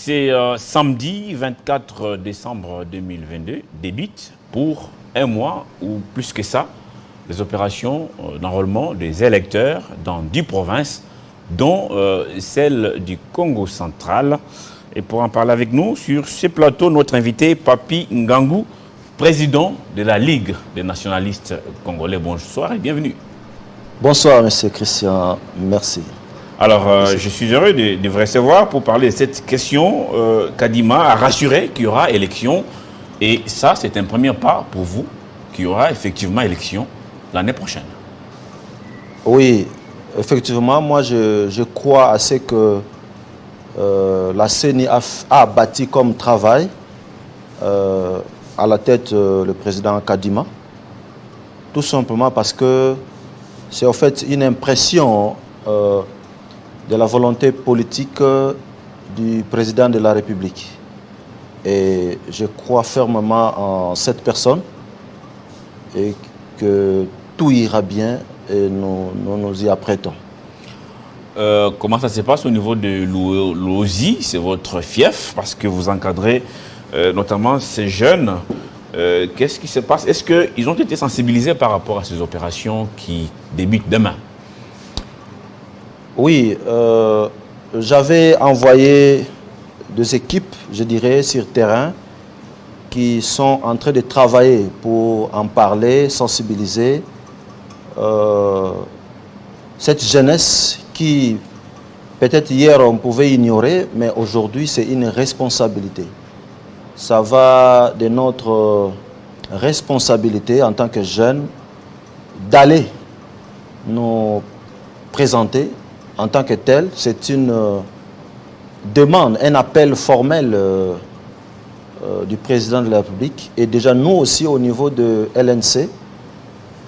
C'est samedi 24 décembre 2022, débute pour un mois ou plus que ça, les opérations d'enrôlement des électeurs dans 10 provinces, dont celle du Congo central. Et pour en parler avec nous, sur ce plateau, notre invité, Papi Ngangou, président de la Ligue des nationalistes congolais. Bonsoir et bienvenue. Bonsoir, monsieur Christian. Merci. Alors, je suis heureux de vous recevoir pour parler de cette question. Kadima a rassuré qu'il y aura élection. Et ça, c'est un premier pas pour vous, qu'il y aura effectivement élection l'année prochaine. Oui, effectivement, moi, je crois à ce que la CENI a bâti comme travail à la tête le président Kadima. Tout simplement parce que c'est en fait une impression de la volonté politique du président de la République. Et je crois fermement en cette personne et que tout ira bien et nous y apprêtons. Comment ça se passe au niveau de l'OSI? C'est votre fief parce que vous encadrez notamment ces jeunes. Qu'est-ce qui se passe? Est-ce qu'ils ont été sensibilisés par rapport à ces opérations qui débutent demain? Oui, j'avais envoyé des équipes, je dirais, sur terrain qui sont en train de travailler pour en parler, sensibiliser cette jeunesse qui, peut-être hier, on pouvait ignorer, mais aujourd'hui, c'est une responsabilité. Ça va de notre responsabilité en tant que jeunes d'aller nous présenter en tant que tel. C'est une demande, un appel formel du président de la République. Et déjà nous aussi au niveau de LNC,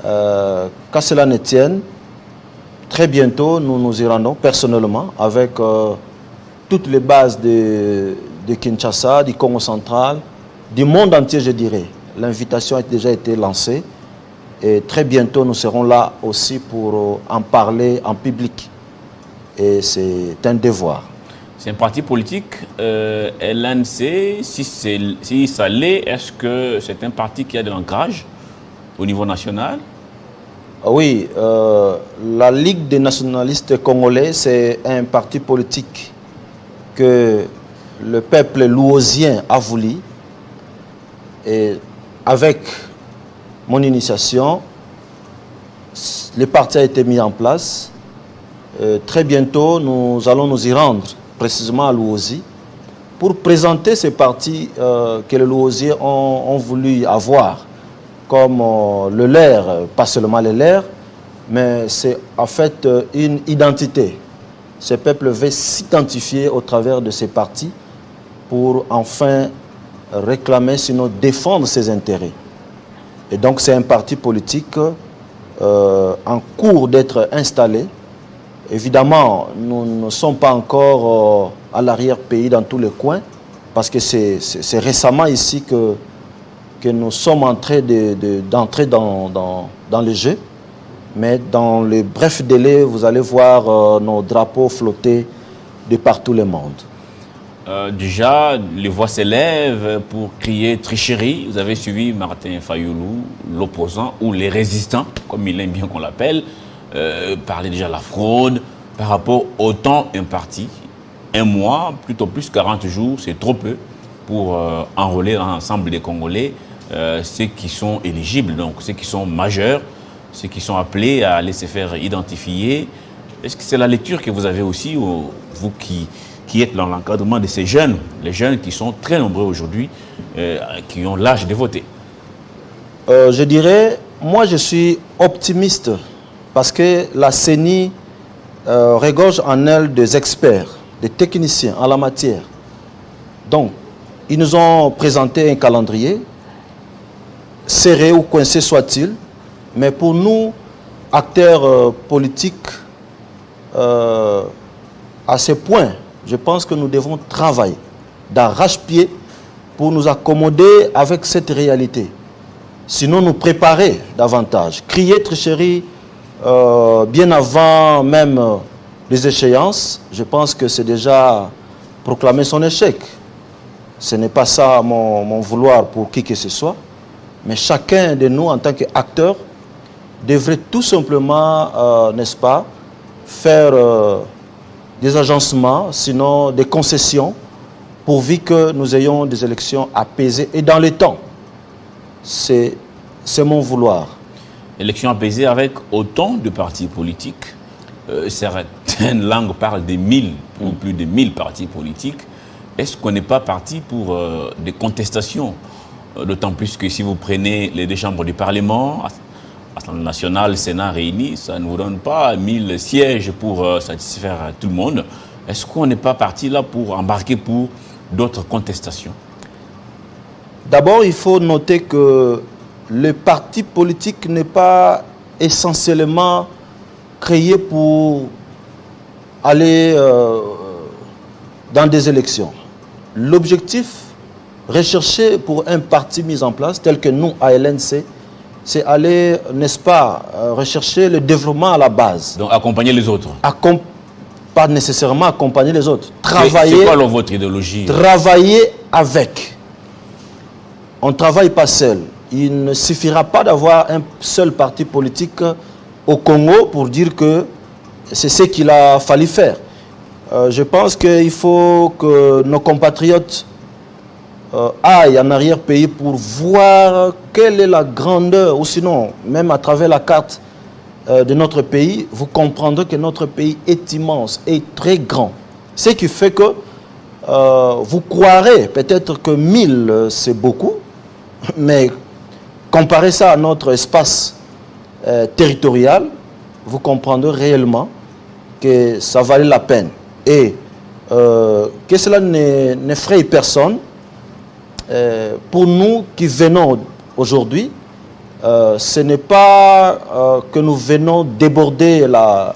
qu'à cela ne tienne, très bientôt nous nous y rendons personnellement avec toutes les bases de Kinshasa, du Congo central, du monde entier je dirais. L'invitation a déjà été lancée et très bientôt nous serons là aussi pour en parler en public. Et c'est un devoir. C'est un parti politique, LNC, si ça l'est, est-ce que c'est un parti qui a de l'ancrage au niveau national? Oui, la Ligue des nationalistes congolais, c'est un parti politique que le peuple louosien a voulu. Et avec mon initiation, le parti a été mis en place. Très bientôt, nous allons nous y rendre, précisément à Louosi, pour présenter ces partis que les Louosiens ont voulu avoir, comme le leur, pas seulement le leur, mais c'est en fait une identité. Ce peuple veut s'identifier au travers de ces partis pour enfin réclamer, sinon défendre ses intérêts. Et donc c'est un parti politique en cours d'être installé. Évidemment, nous ne sommes pas encore à l'arrière-pays dans tous les coins, parce que c'est récemment ici que nous sommes en train d'entrer dans le jeu. Mais dans le bref délai, vous allez voir nos drapeaux flotter de partout le monde. Déjà, les voix s'élèvent pour crier tricherie. Vous avez suivi Martin Fayoulou, l'opposant, ou les résistants, comme il aime bien qu'on l'appelle, parler déjà de la fraude par rapport au temps imparti. Un mois, plutôt plus 40 jours, c'est trop peu pour enrôler l'ensemble des Congolais, ceux qui sont éligibles, donc ceux qui sont majeurs, ceux qui sont appelés à aller se faire identifier. Est-ce que c'est la lecture que vous avez aussi, vous qui êtes dans l'encadrement de ces jeunes, les jeunes qui sont très nombreux aujourd'hui, qui ont l'âge de voter? Je dirais, moi je suis optimiste parce que la CENI regorge en elle des experts, des techniciens en la matière. Donc, ils nous ont présenté un calendrier, serré ou coincé soit-il, mais pour nous, acteurs politiques, à ce point, je pense que nous devons travailler d'arrache-pied pour nous accommoder avec cette réalité. Sinon, nous préparer davantage. Crier tricherie bien avant même les échéances, je pense que c'est déjà proclamer son échec. Ce n'est pas ça mon vouloir pour qui que ce soit, mais chacun de nous, en tant qu'acteur, devrait tout simplement, n'est-ce pas, faire des agencements, sinon des concessions, pourvu que nous ayons des élections apaisées et dans les temps. C'est mon vouloir. Élections apaisées avec autant de partis politiques. Certaines langues parlent des 1000 ou plus de 1000 partis politiques. Est-ce qu'on n'est pas parti pour des contestations? D'autant plus que si vous prenez les deux chambres du Parlement, Assemblée nationale, Sénat réunis, ça ne vous donne pas 1000 sièges pour satisfaire tout le monde. Est-ce qu'on n'est pas parti là pour embarquer pour d'autres contestations? D'abord, il faut noter que le parti politique n'est pas essentiellement créé pour aller dans des élections. L'objectif recherché pour un parti mis en place, tel que nous, à LNC, c'est aller, n'est-ce pas, rechercher le développement à la base. Donc accompagner les autres? Pas nécessairement accompagner les autres. Travailler. C'est quoi alors votre idéologie? Travailler avec. On ne travaille pas seul. Il ne suffira pas d'avoir un seul parti politique au Congo pour dire que c'est ce qu'il a fallu faire. Je pense qu'il faut que nos compatriotes aillent en arrière-pays pour voir quelle est la grandeur, ou sinon, même à travers la carte de notre pays, vous comprendrez que notre pays est immense et très grand. Ce qui fait que vous croirez peut-être que 1000 c'est beaucoup, mais comparez ça à notre espace territorial, vous comprendrez réellement que ça valait la peine. Et que cela n'effraie personne. Pour nous qui venons aujourd'hui, ce n'est pas que nous venons déborder la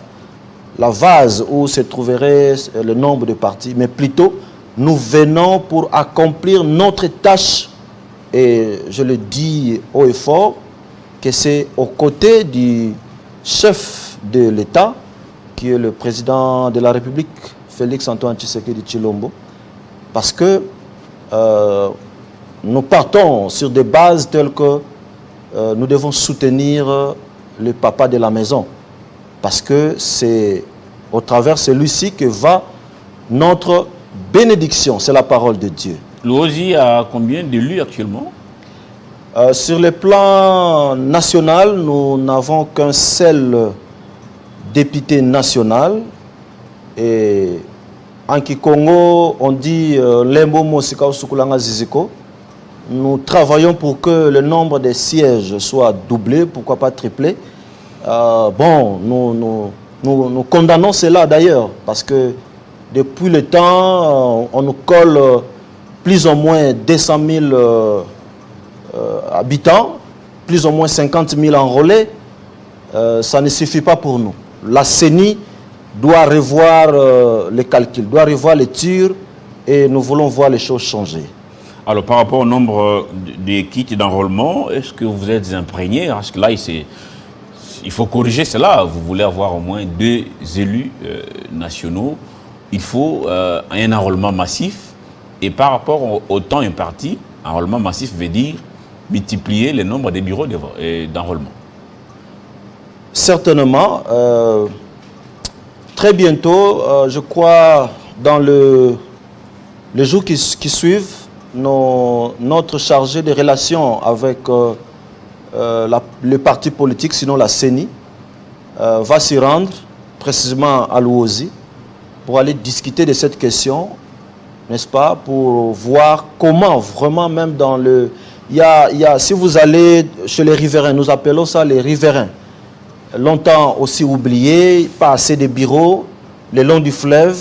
vase où se trouverait le nombre de partis, mais plutôt nous venons pour accomplir notre tâche. Et je le dis haut et fort, que c'est aux côtés du chef de l'État, qui est le président de la République, Félix-Antoine Tshisekedi Tshilombo, parce que nous partons sur des bases telles que nous devons soutenir le papa de la maison, parce que c'est au travers de celui-ci que va notre bénédiction, c'est la parole de Dieu. L'OSI a combien d'élus actuellement? Sur le plan national, nous n'avons qu'un seul député national. Et en Kikongo, on dit Lembo Mosika Sukulanga Ziziko. Nous travaillons pour que le nombre de sièges soit doublé, pourquoi pas triplé. Nous condamnons cela d'ailleurs, parce que depuis le temps, on nous colle plus ou moins 200 000 habitants, plus ou moins 50 000 enrôlés. Ça ne suffit pas pour nous. La CENI doit revoir les calculs, doit revoir les tirs, et nous voulons voir les choses changer. Alors, par rapport au nombre des kits d'enrôlement, est-ce que vous êtes imprégné? Parce que là, il faut corriger cela. Vous voulez avoir au moins 2 élus nationaux. Il faut un enrôlement massif. Et par rapport au temps imparti, enrôlement massif veut dire multiplier le nombre des bureaux d'enrôlement. Certainement. Très bientôt, je crois, dans les jours qui suivent, notre chargé de relations avec le parti politique, sinon la CENI, va s'y rendre, précisément à l'OSI, pour aller discuter de cette question, n'est-ce pas, pour voir comment vraiment, même dans le... si vous allez chez les riverains, nous appelons ça les riverains, longtemps aussi oubliés, pas assez de bureaux, le long du fleuve,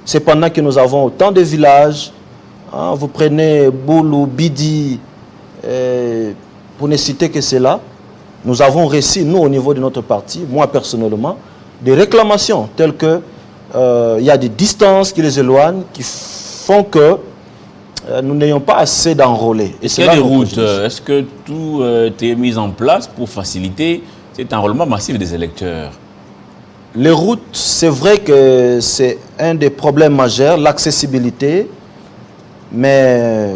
c'est pendant que nous avons autant de villages. Hein, vous prenez Boulou, Bidi, pour ne citer que cela. Nous avons reçu, nous, au niveau de notre parti, moi personnellement, des réclamations telles que il y a des distances qui les éloignent, qui font que nous n'ayons pas assez d'enrôlés. Est-ce qu'il y a des routes? Est-ce que tout est mis en place pour faciliter cet enrôlement massif des électeurs? Les routes, c'est vrai que c'est un des problèmes majeurs, l'accessibilité, mais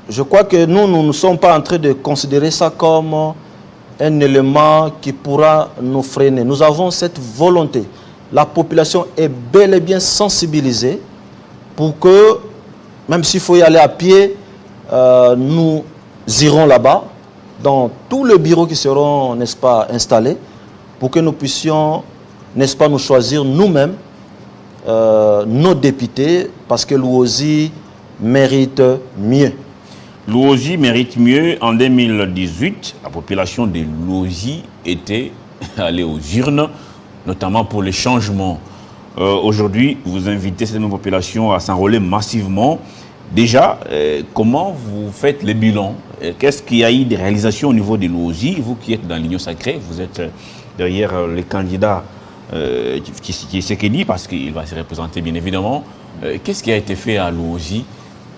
je crois que nous ne sommes pas en train de considérer ça comme un élément qui pourra nous freiner. Nous avons cette volonté. La population est bel et bien sensibilisée pour que, même s'il faut y aller à pied, nous irons là-bas, dans tous les bureaux qui seront, n'est-ce pas, installés, pour que nous puissions, n'est-ce pas, nous choisir nous-mêmes nos députés, parce que l'Ouosi mérite mieux. L'Ouosi mérite mieux. En 2018, la population de l'Ouosi était allée aux urnes, notamment pour les changements. Aujourd'hui, vous invitez cette même population à s'enrôler massivement. Déjà, comment vous faites les bilans? Qu'est-ce qu'il y a eu des réalisations au niveau de l'Ouosi? Vous qui êtes dans l'Union sacrée, vous êtes derrière les candidats qui est Sekedi, parce qu'il va se représenter bien évidemment. Qu'est-ce qui a été fait à l'Ouosi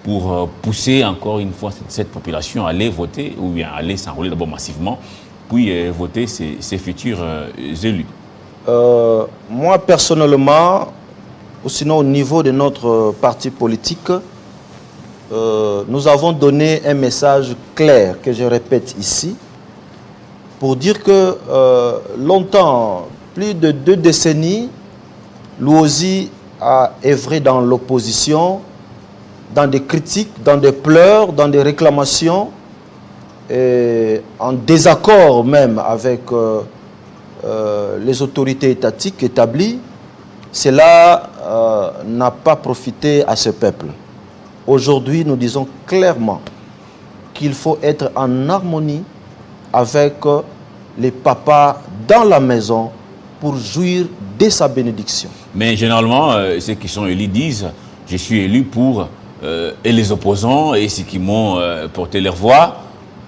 pour pousser encore une fois cette population à aller voter, ou bien aller s'enrôler d'abord massivement, puis voter ses futurs élus? Moi, personnellement, ou sinon au niveau de notre parti politique, nous avons donné un message clair que je répète ici pour dire que longtemps, plus de 2 décennies, l'Ouosi a œuvré dans l'opposition, dans des critiques, dans des pleurs, dans des réclamations, et en désaccord même avec les autorités étatiques établies. Cela n'a pas profité à ce peuple. Aujourd'hui, nous disons clairement qu'il faut être en harmonie avec les papas dans la maison pour jouir de sa bénédiction. Mais généralement, ceux qui sont élus disent « je suis élu pour et les opposants et ceux qui m'ont porté leur voix ».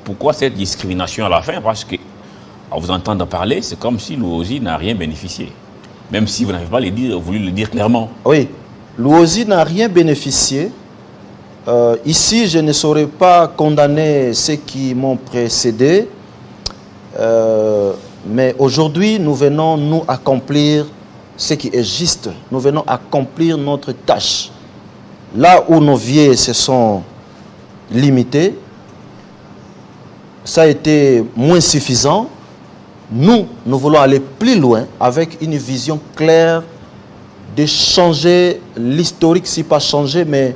Pourquoi cette discrimination à la fin? Parce que, à vous entendre parler, c'est comme si l'Ouosi n'a rien bénéficié. Même si vous n'avez pas voulu le dire clairement. Oui, l'Ouosi n'a rien bénéficié. Ici, je ne saurais pas condamner ceux qui m'ont précédé, mais aujourd'hui, nous venons nous accomplir ce qui est juste. Nous venons accomplir notre tâche. Là où nos vies se sont limitées, ça a été moins suffisant. Nous voulons aller plus loin avec une vision claire de changer l'historique, si pas changer, mais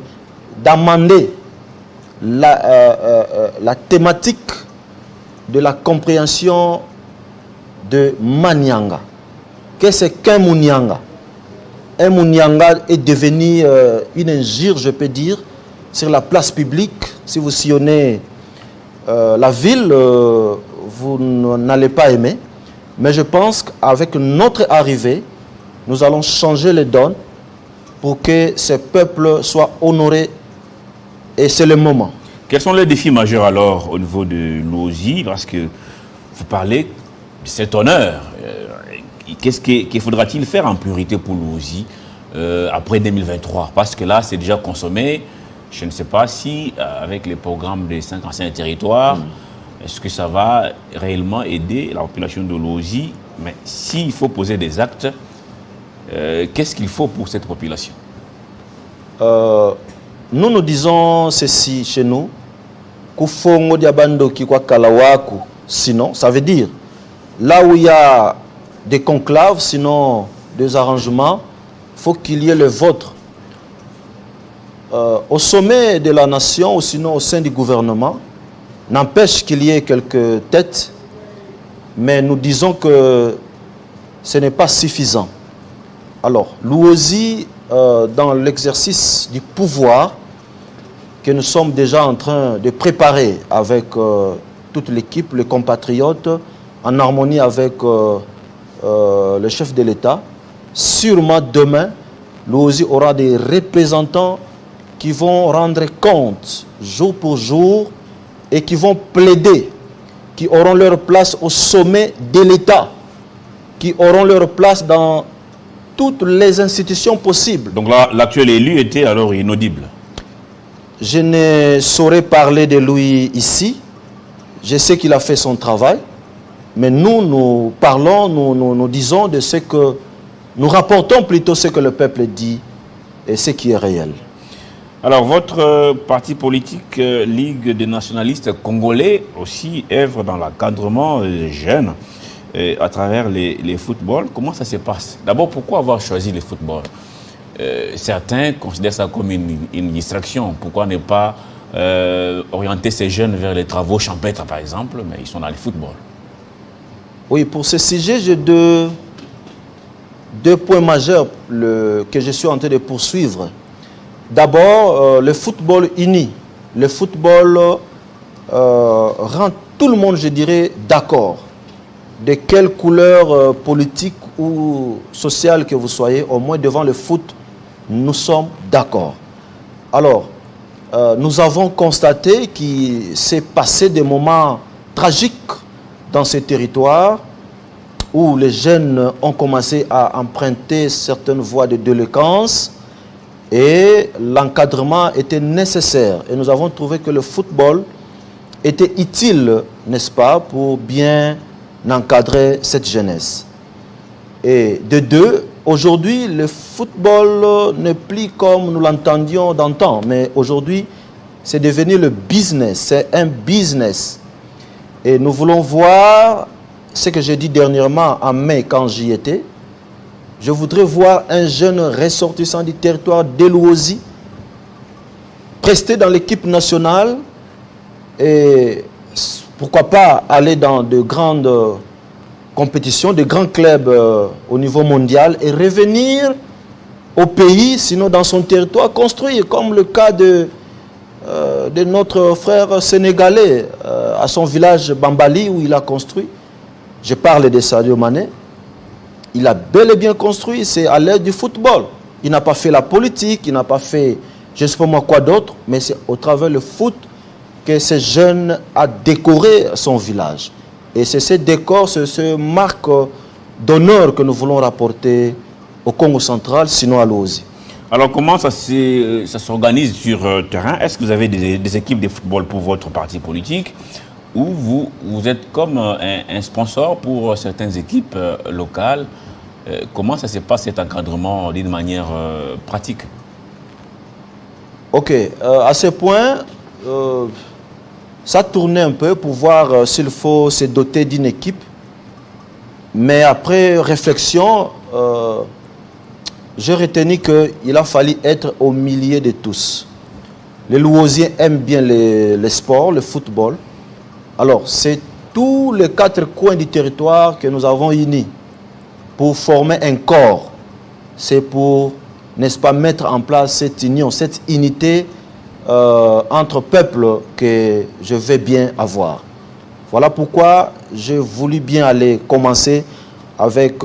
d'amender la thématique de la compréhension de Manyanga. Qu'est-ce qu'un Munyanga? Un Munyanga est devenu une injure, je peux dire, sur la place publique. Si vous sillonnez la ville, vous n'allez pas aimer. Mais je pense qu'avec notre arrivée, nous allons changer les donnes pour que ce peuple soit honoré. Et c'est le moment. Quels sont les défis majeurs alors au niveau de l'Ouosi? Parce que vous parlez de cet honneur. Qu'est-ce qu'il faudra-t-il faire en priorité pour l'Ouosi après 2023? Parce que là, c'est déjà consommé. Je ne sais pas si, avec les programmes des 5 anciens territoires, est-ce que ça va réellement aider la population de l'Ouosi? Mais s'il faut poser des actes, qu'est-ce qu'il faut pour cette population? Nous disons ceci chez nous. Kufongo diabando kikwa kalawaku. Sinon, ça veut dire, là où il y a des conclaves, sinon des arrangements, il faut qu'il y ait le vôtre. Au sommet de la nation, ou sinon au sein du gouvernement, n'empêche qu'il y ait quelques têtes, mais nous disons que ce n'est pas suffisant. Alors, l'Ouosi, dans l'exercice du pouvoir que nous sommes déjà en train de préparer avec toute l'équipe, les compatriotes, en harmonie avec le chef de l'État, sûrement demain, l'Ouosi aura des représentants qui vont rendre compte jour pour jour et qui vont plaider, qui auront leur place au sommet de l'État, qui auront leur place dans toutes les institutions possibles. Donc là, l'actuel élu était alors inaudible. Je ne saurais parler de lui ici. Je sais qu'il a fait son travail. Mais nous parlons, nous disons de ce que Nous rapportons plutôt ce que le peuple dit et ce qui est réel. Alors, votre parti politique, Ligue des nationalistes congolais, aussi œuvre dans l'encadrement des jeunes à travers les footballs. Comment ça se passe? D'abord, pourquoi avoir choisi le football? Certains considèrent ça comme une distraction. Pourquoi ne pas orienter ces jeunes vers les travaux champêtres, par exemple, mais ils sont dans le football? Oui, pour ce sujet, j'ai deux points majeurs que je suis en train de poursuivre. D'abord, le football uni. Le football rend tout le monde, je dirais, d'accord. De quelle couleur politique ou sociale que vous soyez, au moins devant le foot, nous sommes d'accord. Alors, nous avons constaté qu'il s'est passé des moments tragiques dans ces territoires où les jeunes ont commencé à emprunter certaines voies de délinquance et l'encadrement était nécessaire. Et nous avons trouvé que le football était utile, n'est-ce pas, pour bien encadrer cette jeunesse. Et de deux, aujourd'hui, le football n'est plus comme nous l'entendions d'antan, mais aujourd'hui, c'est devenu le business, c'est un business. Et nous voulons voir ce que j'ai dit dernièrement en mai quand j'y étais. Je voudrais voir un jeune ressortissant du territoire d'Elouosi prester dans l'équipe nationale et pourquoi pas aller dans de grandes compétitions, de grands clubs au niveau mondial et revenir au pays, sinon dans son territoire, construire, comme le cas de notre frère sénégalais à son village Bambali où il a construit. Je parle de Sadio Mané. Il a bel et bien construit, c'est à l'aide du football. Il n'a pas fait la politique, il n'a pas fait je ne sais pas moi quoi d'autre, mais c'est au travers le foot que ce jeune a décoré son village. Et c'est ce décor, c'est ce marque d'honneur que nous voulons rapporter au Congo central, sinon à l'Ozi. Alors, comment ça s'organise sur terrain? Est-ce que vous avez des équipes de football pour votre parti politique ou vous êtes comme un sponsor pour certaines équipes locales? Comment ça se passe cet encadrement d'une manière pratique? Ok, à ce point, ça tournait un peu pour voir s'il faut se doter d'une équipe. Mais après réflexion, j'ai retenu qu'il a fallu être au milieu de tous. Les Louosiens aiment bien les sports, le football. Alors, c'est tous les 4 coins du territoire que nous avons unis pour former un corps. C'est pour, n'est-ce pas, mettre en place cette union, cette unité entre peuples que je vais bien avoir. Voilà pourquoi j'ai voulu bien aller commencer avec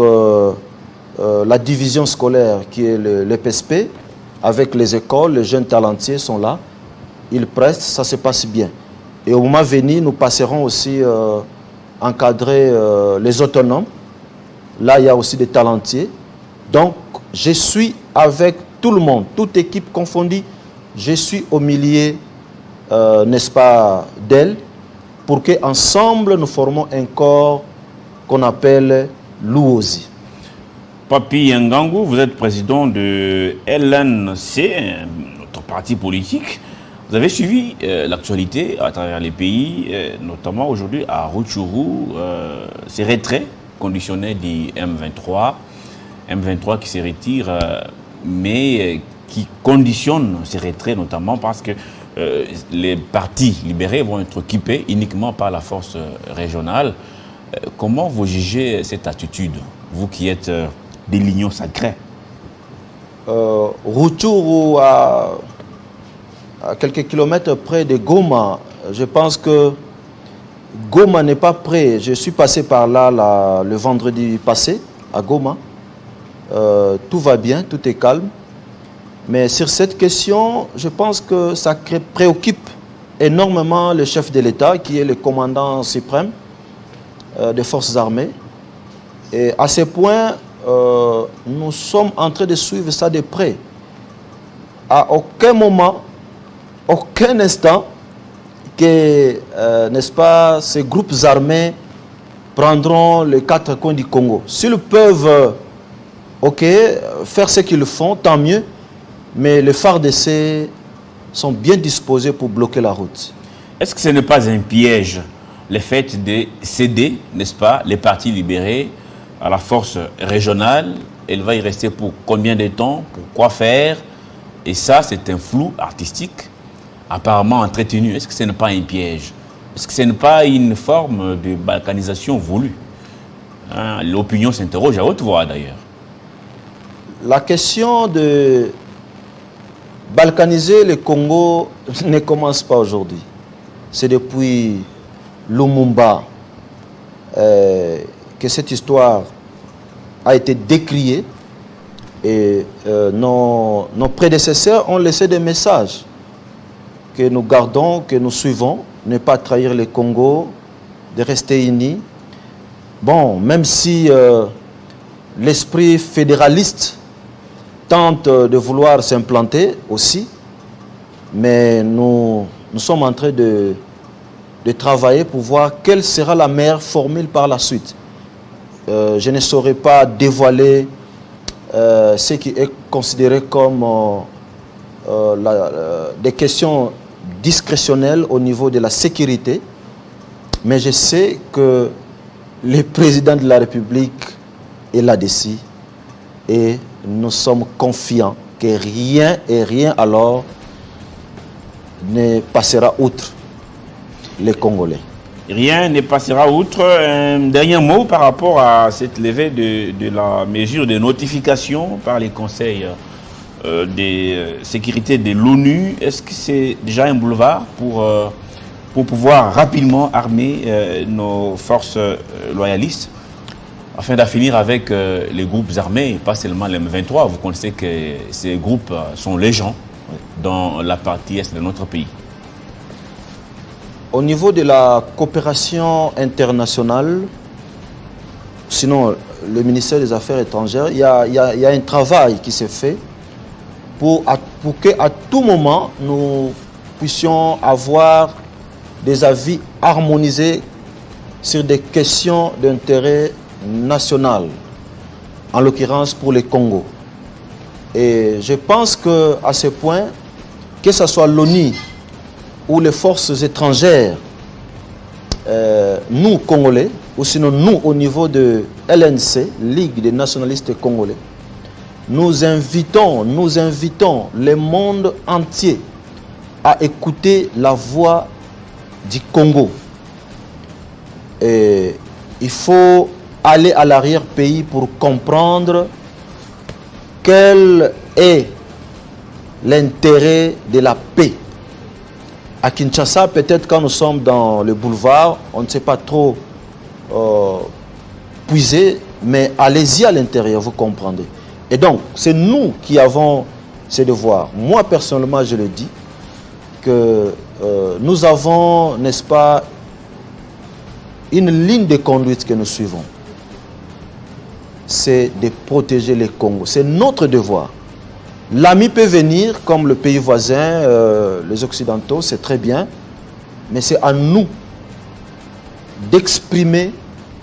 la division scolaire qui est le PSP, avec les écoles, les jeunes talentueux sont là, ils prestent, ça se passe bien. Et au moment venu, nous passerons aussi encadrer les autonomes. Là, il y a aussi des talentueux. Donc, je suis avec tout le monde, toute équipe confondue. Je suis au milieu, n'est-ce pas, d'elle, pour qu'ensemble, nous formons un corps qu'on appelle l'Ouozi. Papi Ngangou, vous êtes président de LNC, notre parti politique. Vous avez suivi l'actualité à travers les pays, notamment aujourd'hui à Rutshuru, ces retraits conditionnés du M23. M23 qui se retire, mais qui conditionne ces retraits notamment parce que les partis libérés vont être occupés uniquement par la force régionale. Comment vous jugez cette attitude, vous qui êtes des lignons sacrés? Rutshuru, à quelques kilomètres près de Goma, je pense que Goma n'est pas prêt. Je suis passé par là le vendredi passé, à Goma. Tout va bien, tout est calme. Mais sur cette question, je pense que ça préoccupe énormément le chef de l'État, qui est le commandant suprême des forces armées. Et à ce point, nous sommes en train de suivre ça de près. À aucun moment, aucun instant, que, n'est-ce pas, ces groupes armés prendront les 4 coins du Congo. S'ils peuvent ok, faire ce qu'ils font, tant mieux, mais les FARDC sont bien disposés pour bloquer la route. Est-ce que ce n'est pas un piège, le fait de céder, n'est-ce pas, les partis libérés à la force régionale? Elle va y rester pour combien de temps? Pour quoi faire? Et ça, c'est un flou artistique apparemment entretenu. Est-ce que ce n'est pas un piège? Est-ce que ce n'est pas une forme de balkanisation voulue? Hein, l'opinion s'interroge à haute voix d'ailleurs. La question de balkaniser le Congo ne commence pas aujourd'hui. C'est depuis Lumumba que cette histoire a été décriée et nos prédécesseurs ont laissé des messages que nous gardons, que nous suivons, ne pas trahir le Congo, de rester unis. Bon, même si l'esprit fédéraliste tente de vouloir s'implanter aussi, mais nous sommes en train de travailler pour voir quelle sera la meilleure formule par la suite. Je ne saurais pas dévoiler ce qui est considéré comme des questions discrétionnelles au niveau de la sécurité, mais je sais que le président de la République est là-dessus et nous sommes confiants que rien et rien alors ne passera outre les Congolais. Rien ne passera outre. Un dernier mot par rapport à cette levée de la mesure de notification par les conseils de sécurité de l'ONU. Est-ce que c'est déjà un boulevard pour pouvoir rapidement armer nos forces loyalistes afin d'en finir avec les groupes armés, pas seulement les M23? Vous connaissez que ces groupes sont légion dans la partie est de notre pays. Au niveau de la coopération internationale, sinon le ministère des Affaires étrangères, il y a un travail qui s'est fait pour qu'à tout moment, nous puissions avoir des avis harmonisés sur des questions d'intérêt national, en l'occurrence pour le Congo. Et je pense qu'à ce point, que ce soit l'ONU ou les forces étrangères, nous, Congolais, ou sinon nous, au niveau de LNC, Ligue des nationalistes congolais, nous invitons le monde entier à écouter la voix du Congo. Et il faut aller à l'arrière-pays pour comprendre quel est l'intérêt de la paix. À Kinshasa, peut-être quand nous sommes dans le boulevard, on ne sait pas trop puiser, mais allez-y à l'intérieur, vous comprendrez. Et donc, c'est nous qui avons ces devoirs. Moi, personnellement, je le dis, que nous avons, n'est-ce pas, une ligne de conduite que nous suivons. C'est de protéger les Congos. C'est notre devoir. L'ami peut venir, comme le pays voisin, les Occidentaux, c'est très bien, mais c'est à nous d'exprimer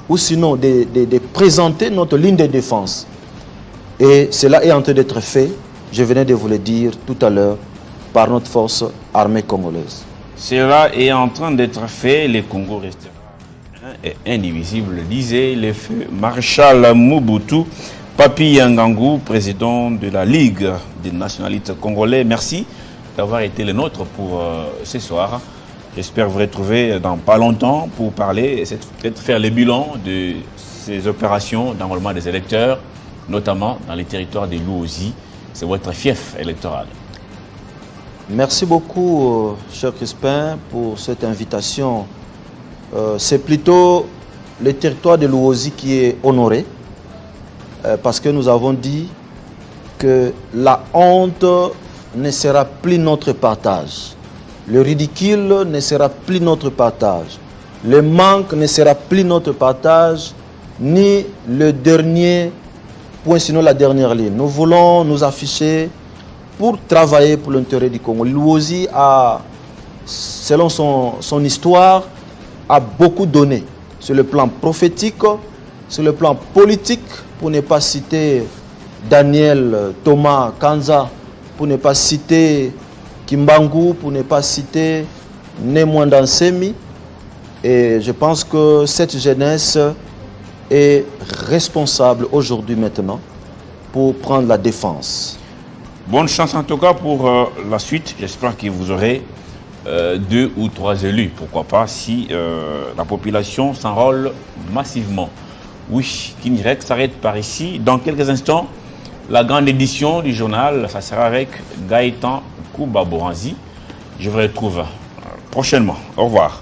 ou sinon de présenter notre ligne de défense. Et cela est en train d'être fait, je venais de vous le dire tout à l'heure, par notre force armée congolaise. Cela est en train d'être fait, le Congo restera un et indivisible, disait le feu maréchal Mobutu. Papi Ngangou, président de la Ligue des nationalistes congolais, merci d'avoir été le nôtre pour ce soir. J'espère vous retrouver dans pas longtemps pour parler, peut-être faire le bilan de ces opérations d'enrôlement des électeurs, notamment dans les territoires des Louosi. C'est votre fief électoral. Merci beaucoup, cher Crispin, pour cette invitation. C'est plutôt le territoire de Louosi qui est honoré. Parce que nous avons dit que la honte ne sera plus notre partage. Le ridicule ne sera plus notre partage. Le manque ne sera plus notre partage, ni le dernier point, sinon la dernière ligne. Nous voulons nous afficher pour travailler pour l'intérêt du Congo. Louosi a, selon son histoire, a beaucoup donné sur le plan prophétique, sur le plan politique, pour ne pas citer Daniel, Thomas, Kanza, pour ne pas citer Kimbangu, pour ne pas citer Nemwandansemi. Et je pense que cette jeunesse est responsable aujourd'hui maintenant pour prendre la défense. Bonne chance en tout cas pour la suite. J'espère que vous aurez 2 ou 3 élus. Pourquoi pas si la population s'enrôle massivement. Oui, Kindirect s'arrête par ici. Dans quelques instants, la grande édition du journal, ça sera avec Gaëtan Kouba Boranzi. Je vous retrouve prochainement. Au revoir.